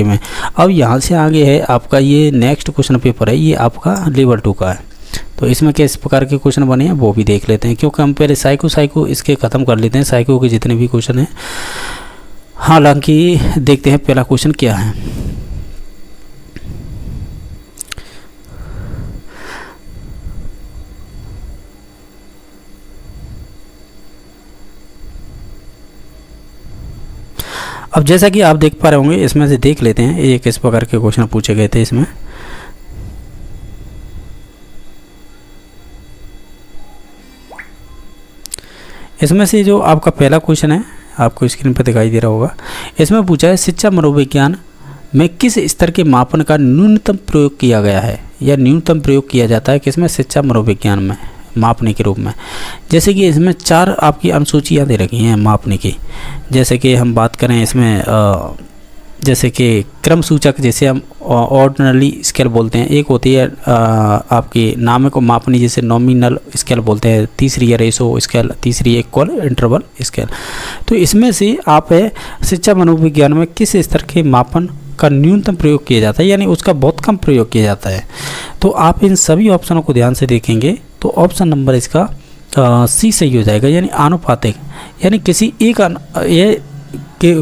में। अब यहाँ से आगे है आपका ये नेक्स्ट क्वेश्चन पेपर है, ये आपका लेवल 2 का है। तो इसमें किस प्रकार के क्वेश्चन बने हैं वो भी देख लेते हैं, क्योंकि हम पहले साइको इसके ख़त्म कर लेते हैं, साइको के जितने भी क्वेश्चन हैं। हालांकि देखते हैं पहला क्वेश्चन क्या है। अब जैसा कि आप देख पा रहे होंगे, इसमें से देख लेते हैं ये किस प्रकार के क्वेश्चन पूछे गए थे इसमें। इसमें से जो आपका पहला क्वेश्चन है आपको स्क्रीन पर दिखाई दे रहा होगा, इसमें पूछा है शिक्षा मनोविज्ञान में किस स्तर के मापन का न्यूनतम प्रयोग किया गया है, या न्यूनतम प्रयोग किया जाता है किसमें, शिक्षा मनोविज्ञान में मापने के रूप में। जैसे कि इसमें 4 आपकी अनुसूचियाँ दे रखी हैं मापने की। जैसे कि हम बात करें इसमें जैसे कि क्रम सूचक, जैसे हम ऑर्डिनरी स्केल बोलते हैं, एक होती है आपकी नाम को मापनी, जैसे नॉमिनल स्केल बोलते हैं, तीसरी है रेशो स्केल, तीसरी इक्वल इंटरवल स्केल। तो इसमें से आप है शिक्षा मनोविज्ञान में किस स्तर के मापन का न्यूनतम प्रयोग किया जाता है, यानी उसका बहुत कम प्रयोग किया जाता है। तो आप इन सभी ऑप्शनों को ध्यान से देखेंगे तो ऑप्शन नंबर इसका सी सही हो जाएगा, यानी आनुपातिक। यानी किसी एक ये कि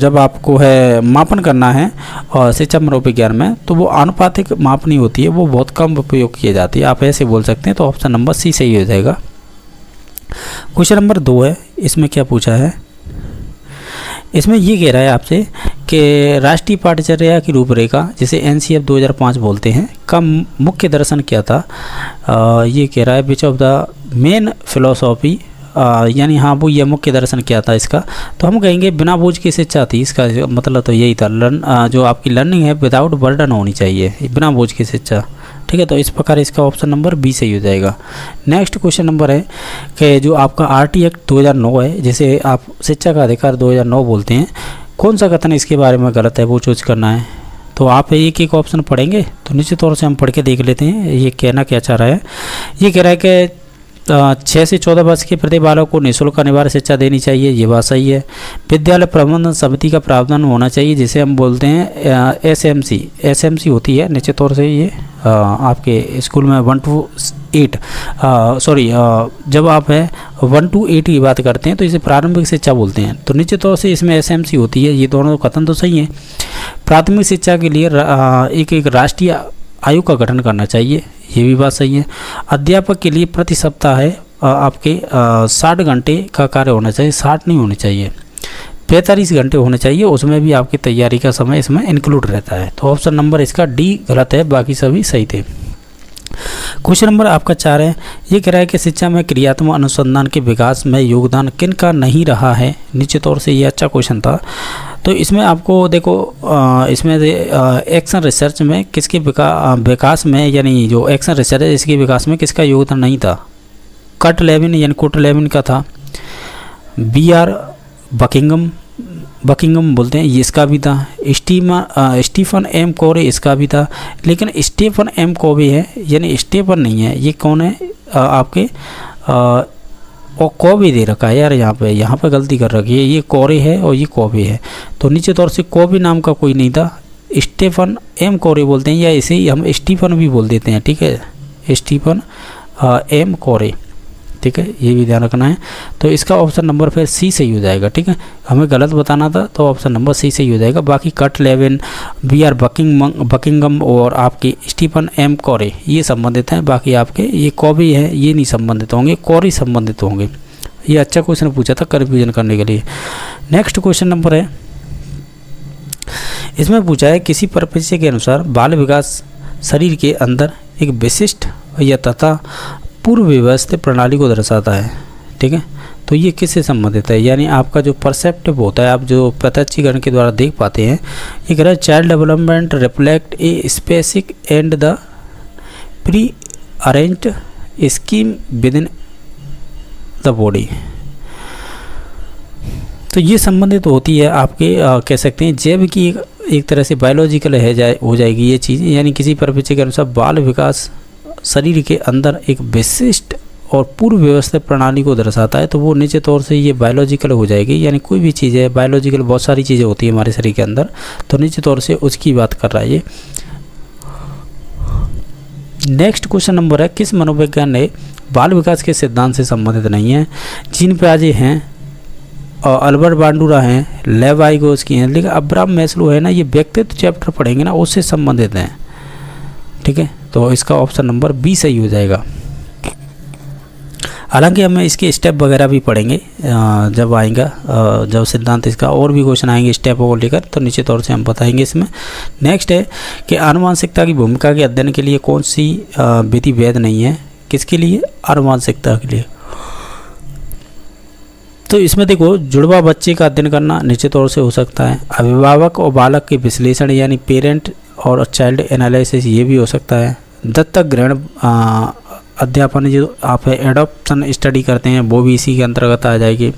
जब आपको है मापन करना है और शिक्षा मनोविज्ञान में, तो वो आनुपातिक मापनी होती है, वो बहुत कम उपयोग की जाती है, आप ऐसे बोल सकते हैं। तो ऑप्शन नंबर सी सही हो जाएगा। क्वेश्चन नंबर 2 है, इसमें क्या पूछा है, इसमें ये कह रहा है आपसे कि राष्ट्रीय पाठ्यचर्या की रूपरेखा, जिसे NCF 2005 बोलते हैं, का मुख्य दर्शन क्या था। ये कह रहा है which of the main philosophy, यानी हाँ वो ये मुख्य दर्शन क्या था इसका। तो हम कहेंगे बिना बोझ की शिक्षा थी, इसका मतलब तो यही था, जो आपकी लर्निंग है विदाउट बर्डन होनी चाहिए, बिना बोझ की शिक्षा। ठीक है, तो इस प्रकार इसका ऑप्शन नंबर बी सही हो जाएगा। नेक्स्ट क्वेश्चन नंबर है कि जो आपका RT एक्ट 2009 है, जिसे आप शिक्षा का अधिकार 2009 बोलते हैं, कौन सा कथन इसके बारे में गलत है वो चूज करना है। तो आप एक एक ऑप्शन पढ़ेंगे, तो निश्चित तौर से हम पढ़ के देख लेते हैं ये कहना क्या चाह रहा है। ये कह रहा है कि 6 से 14 वर्ष के प्रति बालक को निःशुल्क अनिवार्य शिक्षा देनी चाहिए, ये बात सही है। विद्यालय प्रबंधन समिति का प्रावधान होना चाहिए, जिसे हम बोलते हैं SMC होती है निश्चित तौर से। ये आपके स्कूल में 1 to 8 जब आप है 1 to 8 की बात करते हैं तो इसे प्रारंभिक शिक्षा बोलते हैं। तो निश्चित तौर से इसमें SMC होती है, ये दोनों कथन तो सही है। प्राथमिक शिक्षा के लिए एक राष्ट्रीय आयोग का गठन करना चाहिए, ये भी बात सही है। अध्यापक के लिए प्रति सप्ताह है आपके 60 घंटे का कार्य होना चाहिए, 60 नहीं होने चाहिए, 45 घंटे होने चाहिए, उसमें भी आपकी तैयारी का समय इसमें इंक्लूड रहता है। तो ऑप्शन नंबर इसका डी गलत है, बाकी सभी सही थे। क्वेश्चन नंबर आपका 4 है, ये कह रहा है कि शिक्षा में क्रियात्मक अनुसंधान के विकास में योगदान किन का नहीं रहा है। निश्चित तौर से ये अच्छा क्वेश्चन था। तो इसमें आपको देखो इसमें एक्शन रिसर्च में किसके विकास में, यानी जो एक्शन रिसर्च है इसके विकास में किसका योगदान नहीं था। कट लेविन यानी कोट लेविन का था। BR बकिंगम बोलते हैं, ये इसका भी था। स्टीफन M कोवे इसका भी था, लेकिन स्टीफन M कोवे है, यानी स्टीफन नहीं है। ये कौन है आपके और कोवे दे रखा है यार, यहाँ पे गलती कर रखी है, ये कोरे है और ये कोवे है। तो नीचे तौर से कोवे नाम का कोई नहीं था, स्टीफन M कोरे बोलते हैं, या इसे ही हम स्टीफन भी बोल देते हैं। ठीक है, स्टीफन M कोरे, ठीक है, ये भी ध्यान रखना है। तो इसका ऑप्शन नंबर फिर सी सही हो जाएगा। ठीक है, हमें गलत बताना था तो ऑप्शन नंबर सी सही हो जाएगा। बाकी कट लेविन, BR बकिंगम और आपकी स्टीफन M कोरे ये संबंधित हैं। बाकी आपके ये कोवे है ये नहीं संबंधित होंगे, कोरे संबंधित होंगे। ये अच्छा क्वेश्चन पूछा था कन्फ्यूजन करने के लिए। नेक्स्ट क्वेश्चन नंबर है, इसमें पूछा है किसी परिप्रेक्ष्य के अनुसार बाल विकास शरीर के अंदर एक विशिष्ट या तथा पूर्व व्यवस्थित प्रणाली को दर्शाता है। ठीक है, तो ये किससे संबंधित है, यानी आपका जो परसेप्टिव होता है, आप जो प्रत्यक्षीकरण के द्वारा देख पाते हैं। ये कह रहा है child development reflect a specific and the pre arranged scheme with in the body. तो ये संबंधित होती है आपके कह सकते हैं जैव की एक तरह से बायोलॉजिकल हो जाएगी ये चीज़, यानी किसी परिप्रेक्ष्य के अनुसार बाल विकास शरीर के अंदर एक विशिष्ट और पूर्व व्यवस्थित प्रणाली को दर्शाता है, तो वो निश्चित तौर से ये बायोलॉजिकल हो जाएगी। यानी कोई भी चीज़ है बायोलॉजिकल, बहुत सारी चीज़ें होती है हमारे शरीर के अंदर, तो निश्चित तौर से उसकी बात कर रहा है ये। नेक्स्ट क्वेश्चन नंबर है, किस मनोविज्ञान ने बाल विकास के सिद्धांत से संबंधित नहीं है? जीन पियाजे हैं और अल्बर्ट बांडुरा हैं, लेव वाइगोस्की हैं, लेकिन अब्राहम मैस्लो है ना, ये व्यक्तित्व चैप्टर पढ़ेंगे ना, उससे संबंधित हैं। ठीक है, तो इसका ऑप्शन नंबर बी सही हो जाएगा। हालांकि हमें इसके स्टेप वगैरह भी पढ़ेंगे जब आएगा, जब सिद्धांत इसका और भी क्वेश्चन आएंगे स्टेप को लेकर, तो निश्चित तौर से हम बताएंगे इसमें। नेक्स्ट है कि आनुवांशिकता की भूमिका के अध्ययन के लिए कौन सी विधि वैध नहीं है? किसके लिए? आनुवांशिकता के लिए। तो इसमें देखो, जुड़वा बच्चे का अध्ययन करना निश्चित तौर से हो सकता है। अभिभावक और बालक के विश्लेषण यानी पेरेंट और चाइल्ड एनालिसिस, ये भी हो सकता है। दत्तक ग्रहण अध्यापन, जो आप एडॉप्शन स्टडी करते हैं, वो भी इसी के अंतर्गत आ जाएगी।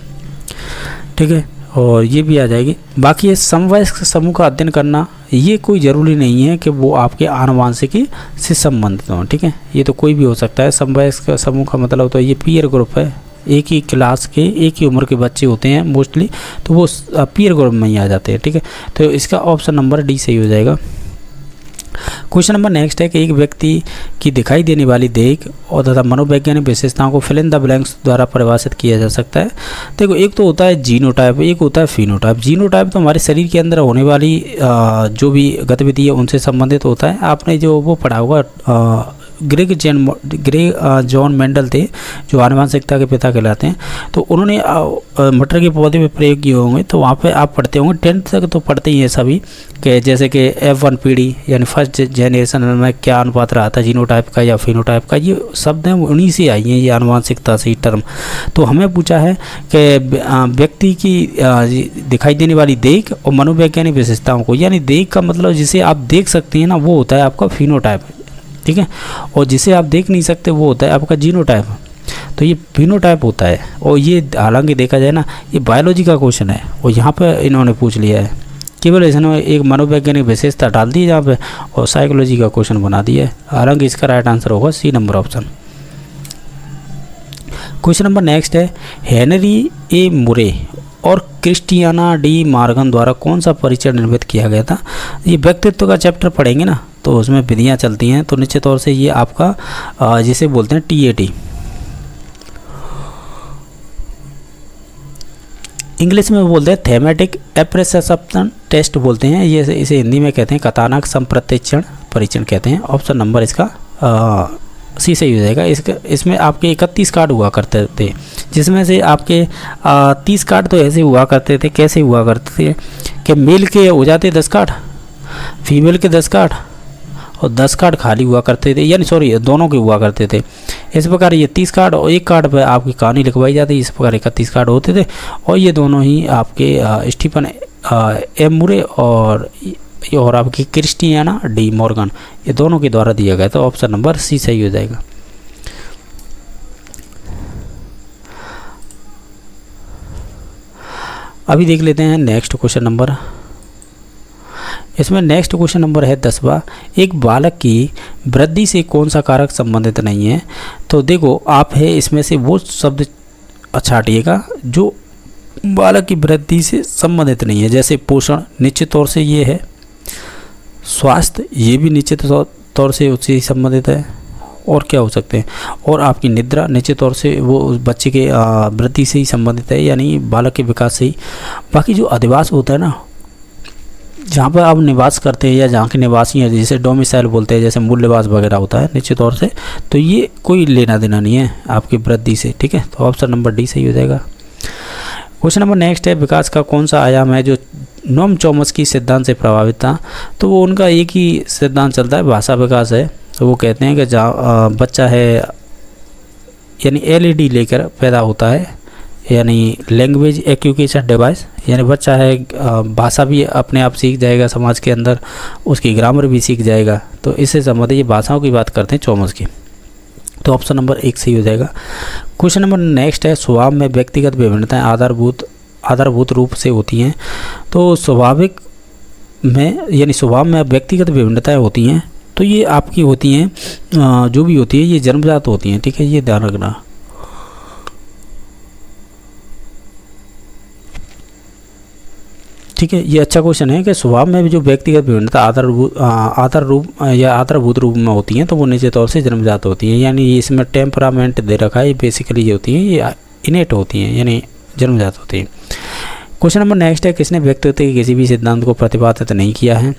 ठीक है, और ये भी आ जाएगी। बाकी ये समवयस्क समूह का अध्ययन करना, ये कोई ज़रूरी नहीं है कि वो आपके आनुवांशिकी से संबंधित हों। ठीक है, ये तो कोई भी हो सकता है। समवयस्क समूह का मतलब तो ये पीयर ग्रुप है, एक ही क्लास के एक ही उम्र के बच्चे होते हैं मोस्टली, तो वो पीयर ग्रुप में ही आ जाते हैं। ठीक है, तो इसका ऑप्शन नंबर डी सही हो जाएगा। क्वेश्चन नंबर नेक्स्ट है कि एक व्यक्ति की दिखाई देने वाली देख और तथा मनोवैज्ञानिक विशेषताओं को फिल इन द ब्लैंक्स द्वारा परिभाषित किया जा सकता है। देखो, एक तो होता है जीनोटाइप, एक होता है फिनोटाइप। जीनोटाइप तो हमारे शरीर के अंदर होने वाली जो भी गतिविधि है उनसे संबंधित होता है। आपने जो वो पढ़ा होगा, ग्रेग जॉन मेंडल थे, जो आनुवांशिकता के पिता कहलाते हैं, तो उन्होंने मटर के पौधे में प्रयोग किए होंगे। तो वहाँ पे आप पढ़ते होंगे, 10th तक तो पढ़ते ही हैं सभी, कि जैसे कि F1 पीढ़ी यानी फर्स्ट जनरेशन में क्या अनुपात रहा था जीनोटाइप का या फिनोटाइप का, ये शब्द हैं उन्हीं से आई हैं, ये आनुवांशिकता से टर्म। तो हमें पूछा है कि व्यक्ति की दिखाई देने वाली देख और मनोवैज्ञानिक विशेषताओं को, यानी देख का मतलब जिसे आप देख सकते हैं ना, वो होता है आपका फिनोटाइप। ठीक है, और जिसे आप देख नहीं सकते वो होता है आपका जीनोटाइप। तो ये फिनोटाइप होता है, और ये हालांकि देखा जाए ना, ये बायोलॉजी का क्वेश्चन है और यहाँ पे इन्होंने पूछ लिया है, केवल इसने एक मनोवैज्ञानिक विशेषता डाल दी यहाँ पे और साइकोलॉजी का क्वेश्चन बना दिया है। हालांकि इसका राइट आंसर होगा C number option. Question number next है, हेनरी ए मुरे और क्रिस्टियाना डी मॉर्गन द्वारा कौन सा परिचय निर्मित किया गया था? ये व्यक्तित्व का चैप्टर पढ़ेंगे ना, तो उसमें विधियाँ चलती हैं, तो निश्चित तौर से ये आपका जिसे बोलते हैं TAT, इंग्लिश में बोलते हैं थेमेटिक एप्रेसेप्शन टेस्ट बोलते हैं, ये इसे हिंदी में कहते हैं कथानक संप्रत्यक्षण परीक्षण कहते हैं। ऑप्शन नंबर इसका सी सही हो जाएगा। इसमें आपके 31 कार्ड हुआ करते थे, जिसमें से आपके 30 कार्ड तो ऐसे हुआ करते थे। कैसे हुआ करते थे कि मेल के हो जाते 10 कार्ड, फीमेल के 10 कार्ड और 10 कार्ड खाली हुआ करते थे, यानी सॉरी दोनों के हुआ करते थे। इस प्रकार ये 30 कार्ड और एक कार्ड पर आपकी कहानी लिखवाई जाती, इस प्रकार 31 कार्ड होते थे। और ये दोनों ही आपके स्टीफन एम मुरे और आपकी क्रिस्टियाना डी मॉर्गन, ये दोनों के द्वारा दिया गया। तो ऑप्शन नंबर सी सही हो जाएगा। अभी देख लेते हैं नेक्स्ट क्वेश्चन नंबर। इसमें नेक्स्ट क्वेश्चन नंबर है 10वां, एक बालक की वृद्धि से कौन सा कारक संबंधित नहीं है? तो देखो, आप है इसमें से वो शब्द छाटिएगा जो बालक की वृद्धि से संबंधित नहीं है। जैसे पोषण निश्चित तौर से ये है, स्वास्थ्य ये भी निश्चित तौर से उससे संबंधित है, और क्या हो सकते हैं, और आपकी निद्रा निश्चित तौर से वो उस बच्चे के वृद्धि से ही संबंधित है, यानी बालक के विकास से ही। बाकी जो अधिवास होता है ना, जहाँ पर आप निवास करते हैं या जहाँ के निवासी हैं, जैसे डोमिसाइल बोलते हैं, जैसे मूल निवास वगैरह होता है निश्चित तौर से, तो ये कोई लेना देना नहीं है आपकी वृद्धि से। ठीक है, तो ऑप्शन नंबर डी सही हो जाएगा। क्वेश्चन नंबर नेक्स्ट है, विकास का कौन सा आयाम है जो नोम चॉम्स्की सिद्धांत से प्रभावित था? तो वो उनका एक ही सिद्धांत चलता है, भाषा विकास है। तो वो कहते हैं कि जहाँ बच्चा है यानी LED लेकर पैदा होता है, यानी लैंग्वेज एक्विजिशन डिवाइस, यानी बच्चा है भाषा भी अपने आप सीख जाएगा समाज के अंदर, उसकी ग्रामर भी सीख जाएगा। तो इससे संबंधित ये भाषाओं की बात करते हैं चॉम्स्की। तो ऑप्शन नंबर 1 सही हो जाएगा। क्वेश्चन नंबर नेक्स्ट है, स्वभाव में व्यक्तिगत विभिन्नताएं आधारभूत रूप से होती हैं। तो स्वाभाविक में यानी स्वभाव में व्यक्तिगत विभिन्नताएं होती हैं, तो ये आपकी होती हैं जो भी होती है ये जन्मजात होती हैं। ठीक है, ये ध्यान रखना। ठीक है, ये अच्छा क्वेश्चन है कि स्वभाव में भी जो व्यक्तिगत विभिन्नता आधारभूत रूप में होती हैं तो वो निश्चित तौर से जन्मजात होती हैं, यानी इसमें टेम्परामेंट दे रखा है, बेसिकली ये होती हैं ये इनेट होती हैं यानी जन्मजात होती हैं। क्वेश्चन नंबर नेक्स्ट है, किसने व्यक्तित्व के किसी भी सिद्धांत को प्रतिपादित नहीं किया है?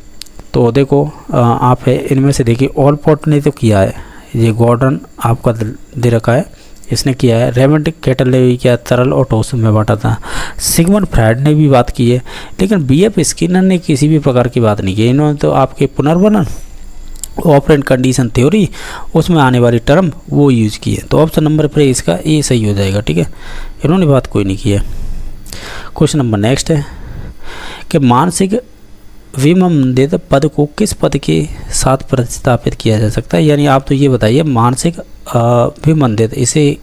तो देखो आप है इनमें से देखिए, ऑलपोर्ट ने तो किया है, ये गॉर्डन आपका दे रखा है, इसने किया है। रेमंड केटल ने भी किया, तरल और ठोस में बांटा था। सिगमंड फ्रायड ने भी बात की है, लेकिन बीएफ स्किनर ने किसी भी प्रकार की बात नहीं की। इन्होंने तो आपके पुनर्वनन, ऑपरेंट कंडीशन थ्योरी, उसमें आने वाली टर्म वो यूज़ की है। तो ऑप्शन नंबर पर इसका ए सही हो जाएगा। ठीक है, इन्होंने बात कोई नहीं की है। क्वेश्चन नंबर नेक्स्ट है कि मानसिक विमंदित पद को किस पद के साथ प्रतिस्थापित किया जा सकता है? यानी आप तो ये बताइए, मानसिक विमंदित, इसे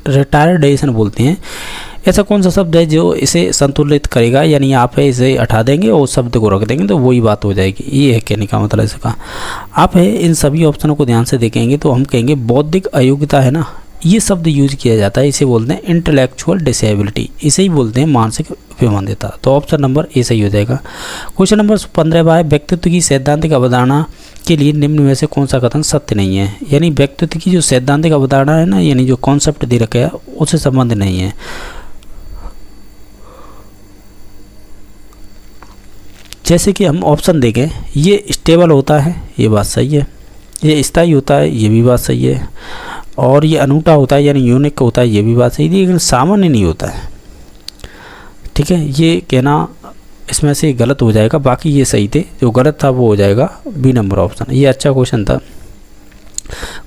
रिटायर्डेशन बोलते हैं। ऐसा कौन सा शब्द है जो इसे संतुलित करेगा? यानी आप है इसे हटा देंगे और शब्द को रख देंगे तो वही बात हो जाएगी। ये है कहने का मतलब इसका। आप है इन सभी ऑप्शनों को ध्यान से देखेंगे तो हम कहेंगे बौद्धिक अयोग्यता है ना, ये शब्द यूज किया जाता है, इसे बोलते हैं इंटेलेक्चुअल डिसेबिलिटी, इसे ही बोलते हैं मानसिक विमंदिता। तो ऑप्शन नंबर ए सही हो जाएगा। क्वेश्चन नंबर 15 व्यक्तित्व की सैद्धांतिक अवधारणा के लिए निम्न में से कौन सा कथन सत्य नहीं है? यानी व्यक्तित्व की जो सैद्धांतिक अवधारणा है ना, यानी जो कॉन्सेप्ट दे रखा है उससे संबंध नहीं है। जैसे कि हम ऑप्शन देखें, ये स्टेबल होता है, ये बात सही है। ये स्थायी होता है, ये भी बात सही है। और ये अनूठा होता है यानी यूनिक होता है, ये भी बात सही थी, लेकिन सामान्य नहीं होता है। ठीक है, ये कहना इसमें से गलत हो जाएगा, बाकी ये सही थे, जो गलत था वो हो जाएगा बी नंबर ऑप्शन। ये अच्छा क्वेश्चन था।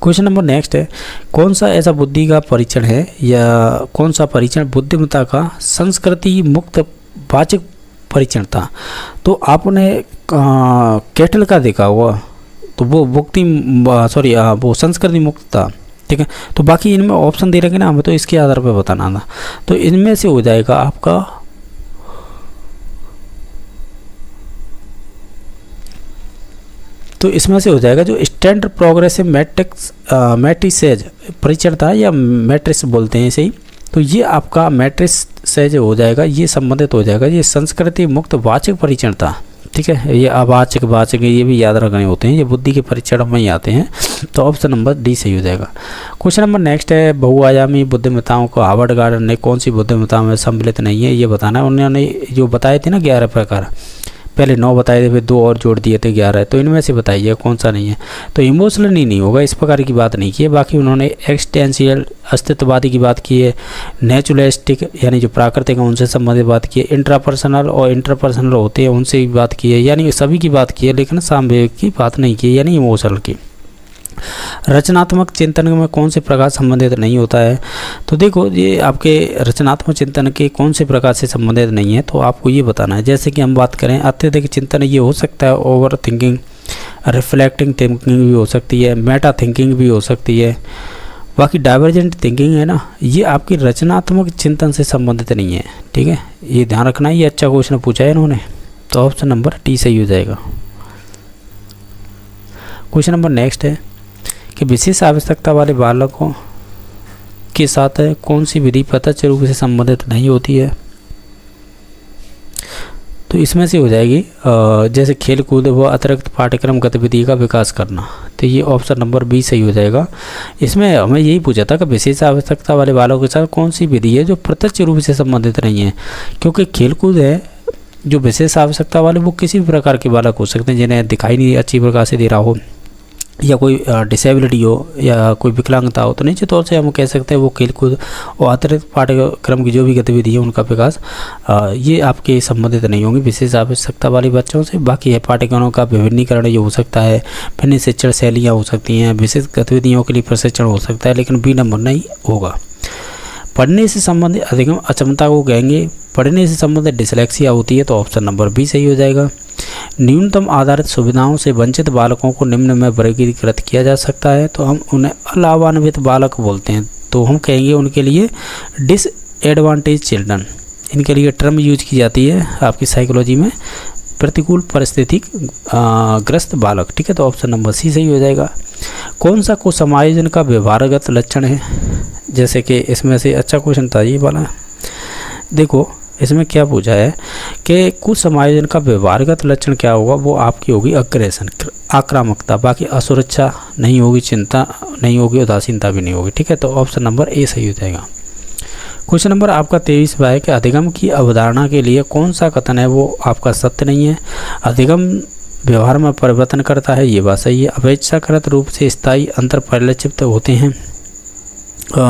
क्वेश्चन नंबर नेक्स्ट है, कौन सा ऐसा बुद्धि का परीक्षण है या कौन सा परीक्षण बुद्धिमत्ता का संस्कृति मुक्त वाचक परीक्षण था? तो आपने केटल का देखा हुआ, तो वो वो संस्कृति मुक्त था। ठीक है, तो बाकी इनमें ऑप्शन दे रखे ना, हमें तो इसके आधार पर बताना था। तो इनमें से हो जाएगा आपका तो इसमें से हो जाएगा जो स्टैंडर्ड प्रोग्रेसिव मैट्रिसेज परीक्षण था, या मैट्रिक्स बोलते हैं इसे ही। तो ये आपका मैट्रिसेज हो जाएगा, ये संबंधित हो जाएगा, ये संस्कृति मुक्त वाचक परीक्षण था। ठीक है, ये अवाचक वाचक ये भी याद रखने होते हैं, ये बुद्धि के परीक्षण में ही आते हैं। तो ऑप्शन नंबर डी सही हो जाएगा। क्वेश्चन नंबर नेक्स्ट है, बहुआयामी बुद्धिमत्ताओं को हार्वर्ड गार्डन ने कौन सी बुद्धिमत्ता में सम्मिलित नहीं है, ये बताना है। उन्होंने जो बताए थे ना 11 प्रकार, पहले 9 बताए थे, फिर 2 और जोड़ दिए थे 11, तो इनमें से बताइए कौन सा नहीं है। तो इमोशनल नहीं होगा, इस प्रकार की बात नहीं की है। बाकी उन्होंने एक्सटेंशियल अस्तित्ववादी की बात की है, नेचुरलिस्टिक यानी जो प्राकृतिक है उनसे संबंधित बात की है, इंट्रापर्सनल और इंटरपर्सनल होते हैं उनसे भी बात की है, यानी सभी की बात की है, लेकिन सामवेद की बात नहीं की, यानी इमोशनल की। रचनात्मक चिंतन में कौन से प्रकार संबंधित नहीं होता है? तो देखो, ये आपके रचनात्मक चिंतन के कौन से प्रकार से संबंधित नहीं है, तो आपको ये बताना है। जैसे कि हम बात करें अत्यधिक चिंतन, ये हो सकता है ओवर थिंकिंग, रिफ्लेक्टिंग थिंकिंग भी हो सकती है, मेटा थिंकिंग भी हो सकती है। बाकी डाइवर्जेंट थिंकिंग है ना, ये आपकी रचनात्मक चिंतन से संबंधित नहीं है। ठीक है, ये ध्यान रखना, ये अच्छा क्वेश्चन पूछा है इन्होंने। तो ऑप्शन नंबर टी सही हो जाएगा। क्वेश्चन नंबर नेक्स्ट है कि विशेष आवश्यकता वाले बालकों के साथ कौन सी विधि प्रत्यक्ष रूप से संबंधित नहीं होती है? तो इसमें से हो जाएगी जैसे खेल कूद व अतिरिक्त पाठ्यक्रम गतिविधि का विकास करना। तो ये ऑप्शन नंबर बी सही हो जाएगा। इसमें हमें यही पूछा था कि विशेष आवश्यकता वाले बालकों के साथ कौन सी विधि है जो प्रत्यक्ष रूप से संबंधित नहीं है, क्योंकि खेल कूद है जो विशेष आवश्यकता वाले वो किसी भी प्रकार के बालक हो सकते हैं, जिन्हें दिखाई नहीं अच्छी प्रकार से दे रहा हो, या कोई डिसेबिलिटी हो, या कोई विकलांगता हो, तो निश्चित तौर से हम कह सकते हैं वो खेलकूद और अतिरिक्त पाठ्यक्रम की जो भी गतिविधि है उनका विकास ये आपके संबंधित नहीं होंगी विशेष आवश्यकता वाले बच्चों से। बाकी है पाठ्यक्रमों का विभिन्नीकरण ये हो सकता है, भिन्न शिक्षण शैलियाँ हो सकती हैं, विशेष गतिविधियों के लिए प्रशिक्षण हो सकता है, लेकिन बी नंबर नहीं होगा। पढ़ने से संबंधित अधिगम अक्षमता को कहेंगे, पढ़ने से संबंधित डिसलेक्सिया होती है, तो ऑप्शन नंबर बी सही हो जाएगा। न्यूनतम आधारित सुविधाओं से वंचित बालकों को निम्न में वर्गीकृत किया जा सकता है, तो हम उन्हें अलावान्वित बालक बोलते हैं, तो हम कहेंगे उनके लिए डिसएडवांटेज चिल्ड्रन, इनके लिए टर्म यूज की जाती है आपकी साइकोलॉजी में, प्रतिकूल परिस्थिति ग्रस्त बालक। ठीक है, तो ऑप्शन नंबर सी सही हो जाएगा। कौन सा को समायोजन का व्यवहारगत लक्षण है? जैसे कि इसमें से अच्छा क्वेश्चन था ये वाला। देखो इसमें क्या पूछा है कि कुछ समायोजन का व्यवहारगत लक्षण क्या होगा, वो आपकी होगी अग्रेशन, आक्रामकता। बाकी असुरक्षा नहीं होगी, चिंता नहीं होगी, उदासीनता भी नहीं होगी। ठीक है, तो ऑप्शन नंबर ए सही हो जाएगा। क्वेश्चन नंबर आपका 23वां है कि अधिगम की अवधारणा के लिए कौन सा कथन है वो आपका सत्य नहीं है। अधिगम व्यवहार में परिवर्तन करता है, ये बात सही है। अपेक्षाकृत रूप से स्थायी अंतर परिलक्षित होते हैं,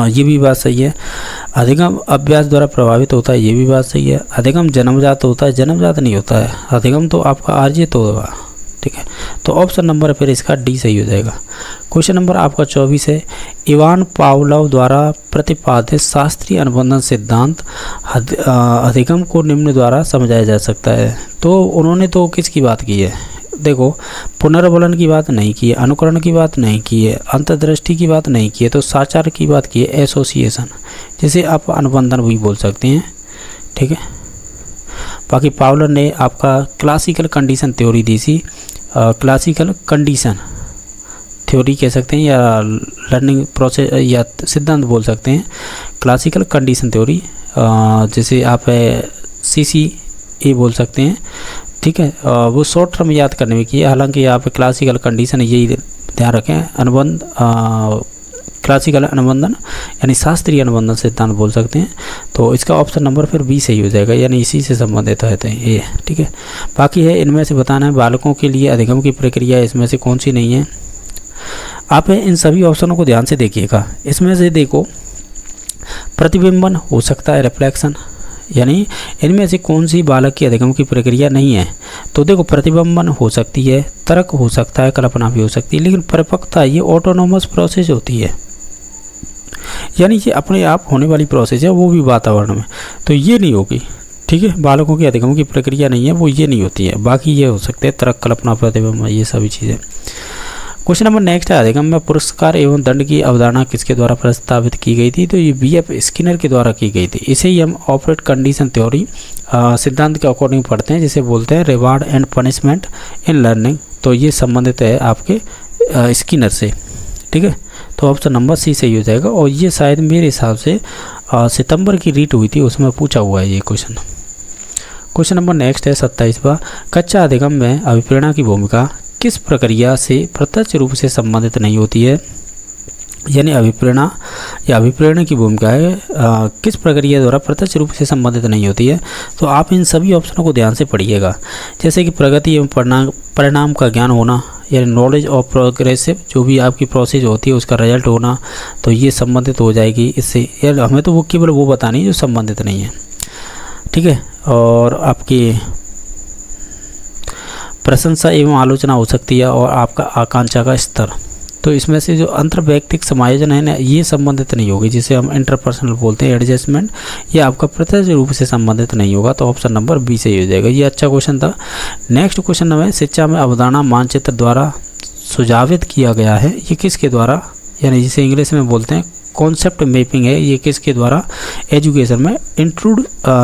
ये भी बात सही है। अधिगम अभ्यास द्वारा प्रभावित होता है, ये भी बात सही है। अधिगम जन्मजात होता है, जन्मजात नहीं होता है। अधिगम तो आपका अर्जित होगा। ठीक है, तो ऑप्शन नंबर फिर इसका डी सही हो जाएगा। क्वेश्चन नंबर आपका 24 है, इवान पावलोव द्वारा प्रतिपादित शास्त्रीय अनुबंधन सिद्धांत अधिगम को निम्न द्वारा समझाया जा सकता है। तो उन्होंने तो किसकी बात की है, देखो पुनर्बलन की बात नहीं की है, अनुकरण की बात नहीं की है, अंतर्दृष्टि की बात नहीं की है, तो साचार की बात की है, एसोसिएशन, जिसे आप अनुबंधन भी बोल सकते हैं। ठीक है, बाकी पावलर ने आपका क्लासिकल कंडीशन थ्योरी दी थी, क्लासिकल कंडीशन थ्योरी कह सकते हैं या लर्निंग प्रोसेस या सिद्धांत बोल सकते हैं, क्लासिकल कंडीशन थ्योरी, जिसे आप CCA बोल सकते हैं। ठीक है, वो शॉर्ट टर्म याद करने में की है, हालांकि यहाँ पे क्लासिकल कंडीशन यही ध्यान रखें, अनुबंध क्लासिकल अनुबंधन यानी शास्त्रीय अनुबंधन सिद्धांत बोल सकते हैं। तो इसका ऑप्शन नंबर फिर बी सही हो जाएगा, यानी इसी से संबंधित है ये। ठीक है, बाकी है इनमें से बताना है बालकों के लिए अधिगम की प्रक्रिया इसमें से कौन सी नहीं है। आप इन सभी ऑप्शनों को ध्यान से देखिएगा। इसमें से देखो प्रतिबिंबन हो सकता है, रिफ्लेक्शन, यानी इनमें से कौन सी बालक की अधिगम की प्रक्रिया नहीं है। तो देखो प्रतिबिंबन हो सकती है, तर्क हो सकता है, कल्पना भी हो सकती है, लेकिन परिपक्वता ये ऑटोनोमस प्रोसेस होती है, यानी ये अपने आप होने वाली प्रोसेस है, वो भी वातावरण में, तो ये नहीं होगी। ठीक है, बालकों की अधिगम की प्रक्रिया नहीं है, वो ये नहीं होती है। बाकी ये हो सकते हैं तर्क, कल्पना, प्रतिबिंब, ये सभी चीज़ें। क्वेश्चन नंबर नेक्स्ट है, अधिगम में पुरस्कार एवं दंड की अवधारणा किसके द्वारा प्रस्तावित की गई थी। तो ये BF स्किनर के द्वारा की गई थी। इसे ही हम ऑपरेट कंडीशन थ्योरी सिद्धांत के अकॉर्डिंग पढ़ते हैं, जिसे बोलते हैं reward and punishment in learning. तो ये संबंधित है आपके स्किनर से। ठीक है, तो ऑप्शन नंबर सी सही हो जाएगा। और ये शायद मेरे हिसाब से सितंबर की रीट हुई थी, उसमें पूछा हुआ है ये क्वेश्चन। क्वेश्चन नंबर नेक्स्ट है 27वां, कच्चा अधिगम में अभिप्रेरणा की भूमिका किस प्रक्रिया से प्रत्यक्ष रूप से संबंधित नहीं होती है। यानी अभिप्रेरणा या अभिप्रेरणा की भूमिका है किस प्रक्रिया द्वारा प्रत्यक्ष रूप से संबंधित नहीं होती है। तो आप इन सभी ऑप्शनों को ध्यान से पढ़िएगा, जैसे कि प्रगति एवं परिणाम का ज्ञान होना, यानी नॉलेज ऑफ प्रोग्रेसिव, जो भी आपकी प्रोसेस होती है उसका रिजल्ट होना, तो ये संबंधित हो जाएगी इससे। यार हमें तो वो केवल वो बतानी है जो संबंधित नहीं है। ठीक है, और आपकी प्रशंसा एवं आलोचना हो सकती है, और आपका आकांक्षा का स्तर। तो इसमें से जो अंतर्वैयक्तिक समायोजन है ना, ये संबंधित नहीं होगी, जिसे हम इंटरपर्सनल बोलते हैं, एडजस्टमेंट, ये आपका प्रत्यक्ष रूप से संबंधित नहीं होगा। तो ऑप्शन नंबर बी सही हो जाएगा। ये अच्छा क्वेश्चन था। नेक्स्ट क्वेश्चन नंबर, शिक्षा में अवधारणा मानचित्र द्वारा सुझावित किया गया है, ये किसके द्वारा, यानी जिसे इंग्लिश में बोलते हैं कॉन्सेप्ट मैपिंग है, ये किसके द्वारा एजुकेशन में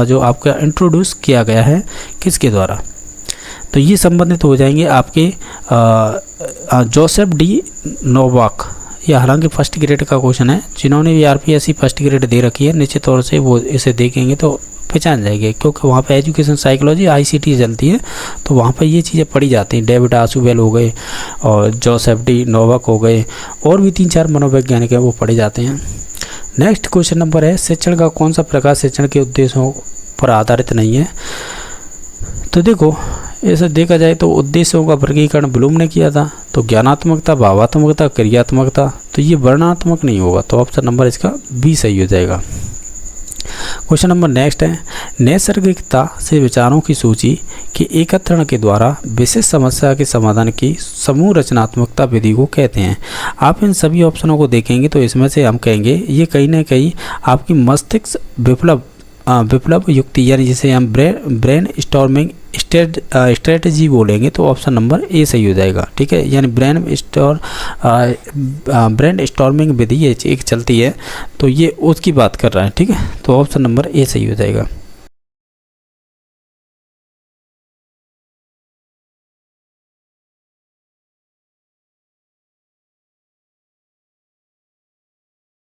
जो आपका इंट्रोड्यूस किया गया है, किसके द्वारा। तो ये संबंधित हो जाएंगे आपके जोसेफ डी नोवाक। ये हालांकि फर्स्ट ग्रेड का क्वेश्चन है, जिन्होंने भी RPSC फर्स्ट ग्रेड दे रखी है, निश्चित तौर से वो इसे देखेंगे तो पहचान जाएंगे, क्योंकि वहाँ पे एजुकेशन साइकोलॉजी ICT चलती है, तो वहाँ पे ये चीज़ें पढ़ी जाती हैं। डेविड आसुबेल हो गए और जोसेफ डी नोवाक हो गए, और भी 3-4 मनोवैज्ञानिक हैं, वो पढ़े जाते हैं। नेक्स्ट क्वेश्चन नंबर है, शिक्षण का कौन सा प्रकार शिक्षण के उद्देश्यों पर आधारित नहीं है। तो देखो ऐसा देखा जाए तो उद्देश्यों का वर्गीकरण ब्लूम ने किया था, तो ज्ञानात्मकता, भावात्मकता, क्रियात्मकता, तो ये वर्णात्मक नहीं होगा। तो ऑप्शन नंबर इसका बी सही हो जाएगा। क्वेश्चन नंबर नेक्स्ट है, नैसर्गिकता से विचारों की सूची के एकत्रण के द्वारा विशेष समस्या के समाधान की समूह रचनात्मकता विधि को कहते हैं। आप इन सभी ऑप्शनों को देखेंगे तो इसमें से हम कहेंगे ये कहीं ना कहीं आपकी मस्तिष्क विप्लव युक्ति, यानी जिसे हम ब्रेन स्टॉर्मिंग स्ट्रेटजी बोलेंगे, तो ऑप्शन नंबर ए सही हो जाएगा। ठीक है, यानी ब्रेन स्टॉर्मिंग विधि ये एक चलती है, तो ये उसकी बात कर रहा है। ठीक है, तो ऑप्शन नंबर ए सही हो जाएगा।